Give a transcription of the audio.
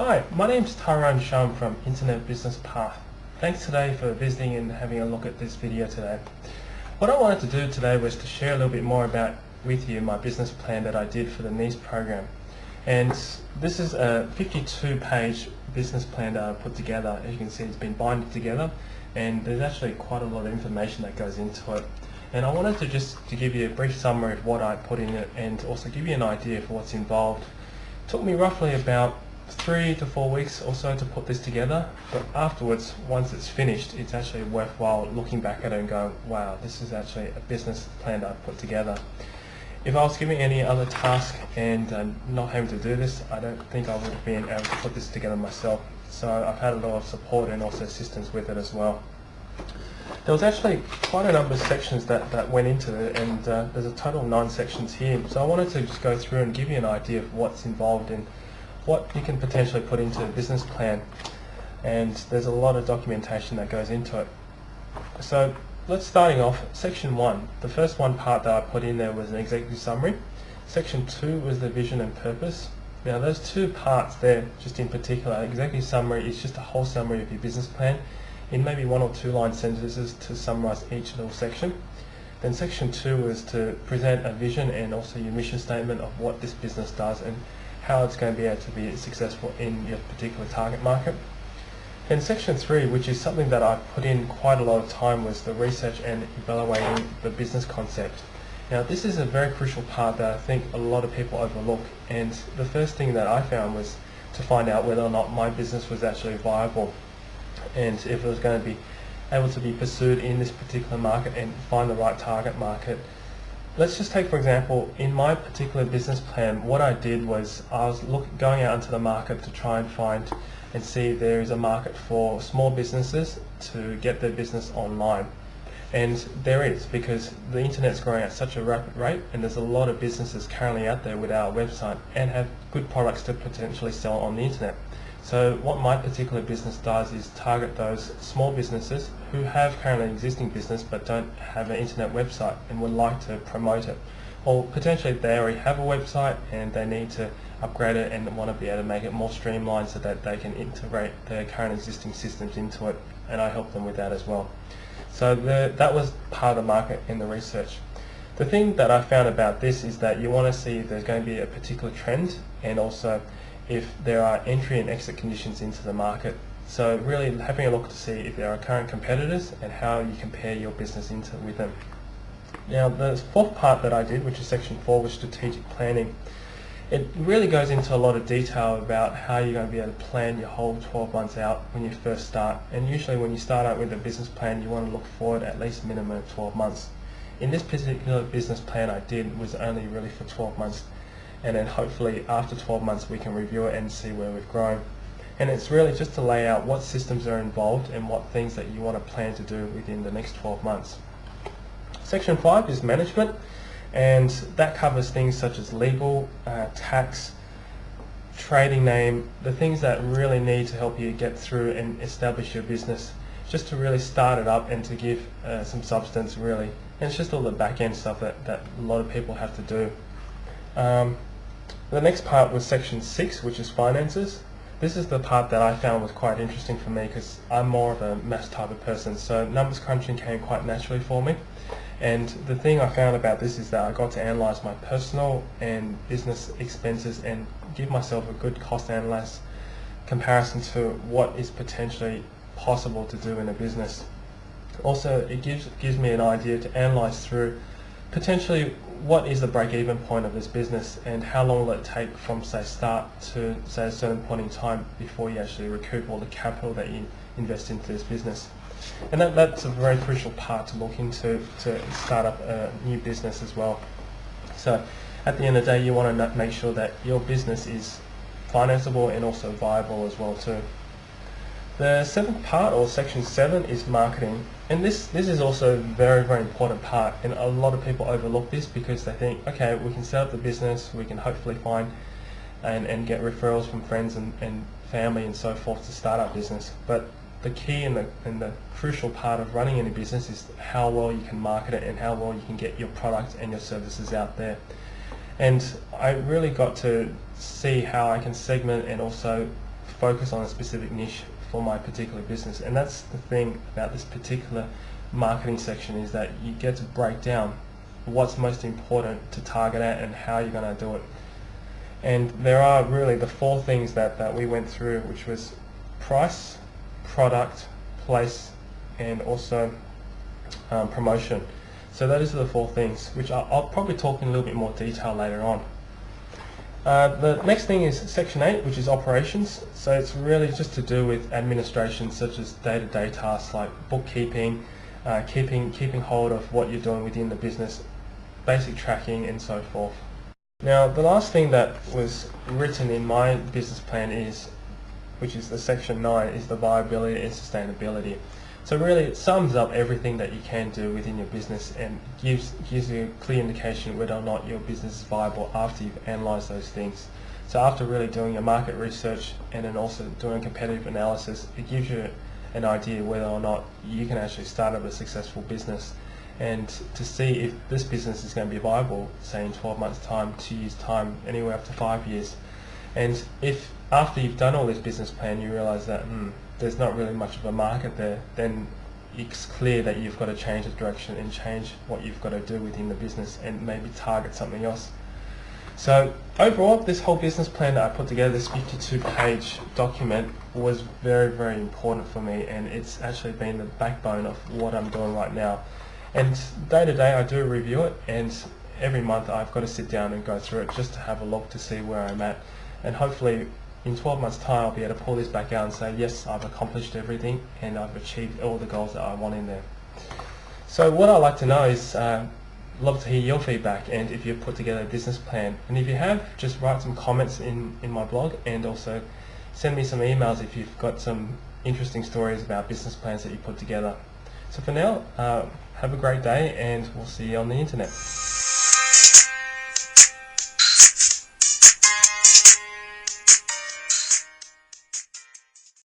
Hi, my name is Tyrone Shum from Internet Business Path. Thanks today for visiting and having a look at this video today. What I wanted to do today was to share a little bit more about with you my business plan that I did for the NISE program. And this is a 52-page business plan that I put together. As you can see, it's been binded together and there's actually quite a lot of information that goes into it. And I wanted to give you a brief summary of what I put in it and also give you an idea of what's involved. It took me roughly about 3 to 4 weeks or so to put this together, but afterwards, once it's finished, it's actually worthwhile looking back at it and going, wow, this is actually a business plan that I've put together. If I was given any other task and not having to do this, I don't think I would have been able to put this together myself. So I've had a lot of support and also assistance with it as well. There was actually quite a number of sections that went into it, and there's a total of 9 sections here. So I wanted to just go through and give you an idea of what's involved in what you can potentially put into a business plan. And there's a lot of documentation that goes into it. So let's starting off, section 1. The first one part that I put in there was an executive summary. Section 2 was the vision and purpose. Now those two parts there, just in particular, executive summary is just a whole summary of your business plan in maybe 1 or 2 line sentences to summarize each little section. Then section 2 is to present a vision and also your mission statement of what this business does and how it's going to be able to be successful in your particular target market. Then section 3, which is something that I put in quite a lot of time, was the research and evaluating the business concept. Now this is a very crucial part that I think a lot of people overlook, and the first thing that I found was to find out whether or not my business was actually viable and if it was going to be able to be pursued in this particular market and find the right target market. Let's just take, for example, in my particular business plan, what I did was I was going out into the market to try and find and see if there is a market for small businesses to get their business online. And there is, because the internet's growing at such a rapid rate and there's a lot of businesses currently out there without a website and have good products to potentially sell on the internet. So what my particular business does is target those small businesses who have currently existing business but don't have an internet website and would like to promote it. Or potentially they already have a website and they need to upgrade it and want to be able to make it more streamlined so that they can integrate their current existing systems into it, and I help them with that as well. So that was part of the market in the research. The thing that I found about this is that you want to see if there's going to be a particular trend and also if there are entry and exit conditions into the market. So really having a look to see if there are current competitors and how you compare your business with them. Now the fourth part that I did, which is section 4, was strategic planning. It really goes into a lot of detail about how you're going to be able to plan your whole 12 months out when you first start. And usually when you start out with a business plan, you want to look forward at least minimum of 12 months. In this particular business plan I did was only really for 12 months. And then hopefully after 12 months we can review it and see where we've grown. And it's really just to lay out what systems are involved and what things that you want to plan to do within the next 12 months. Section 5 is management, and that covers things such as legal, tax, trading name, the things that really need to help you get through and establish your business, just to really start it up and to give some substance really. And it's just all the back end stuff that a lot of people have to do. The next part was section 6, which is finances. This is the part that I found was quite interesting for me because I'm more of a maths type of person, so numbers crunching came quite naturally for me. And the thing I found about this is that I got to analyse my personal and business expenses and give myself a good cost analysis comparison to what is potentially possible to do in a business. Also, it gives me an idea to analyse through potentially what is the break-even point of this business and how long will it take from say start to say a certain point in time before you actually recoup all the capital that you invest into this business. And that's a very crucial part to look into to start up a new business as well. So at the end of the day you want to make sure that your business is financeable and also viable as well too. The seventh part, or section 7, is marketing, and this is also a very, very important part, and a lot of people overlook this because they think, okay, we can set up the business, we can hopefully find and get referrals from friends and family and so forth to start our business. But the key and the crucial part of running any business is how well you can market it and how well you can get your product and your services out there. And I really got to see how I can segment and also focus on a specific niche for my particular business. And that's the thing about this particular marketing section, is that you get to break down what's most important to target at and how you're going to do it. And there are really the 4 things that we went through, which was price, product, place, and also promotion. So those are the 4 things, which I'll probably talk in a little bit more detail later on. The next thing is section 8, which is operations. So it's really just to do with administration, such as day-to-day tasks like bookkeeping, keeping hold of what you're doing within the business, basic tracking, and so forth. Now, the last thing that was written in my business plan is, which is the section 9, is the viability and sustainability. So really it sums up everything that you can do within your business and gives you a clear indication whether or not your business is viable after you've analysed those things. So after really doing your market research and then also doing competitive analysis, it gives you an idea whether or not you can actually start up a successful business, and to see if this business is going to be viable, say in 12 months time, 2 years time, anywhere up to 5 years. And if after you've done all this business plan you realise that there's not really much of a market there, then it's clear that you've got to change the direction and change what you've got to do within the business and maybe target something else. So overall, this whole business plan that I put together, this 52-page document, was very, very important for me, and it's actually been the backbone of what I'm doing right now. And day to day I do review it, and every month I've got to sit down and go through it just to have a look to see where I'm at. And hopefully in 12 months time I'll be able to pull this back out and say, yes, I've accomplished everything and I've achieved all the goals that I want in there. So what I'd like to know is, love to hear your feedback, and if you've put together a business plan. And if you have, just write some comments in my blog, and also send me some emails if you've got some interesting stories about business plans that you put together. So for now, have a great day, and we'll see you on the internet.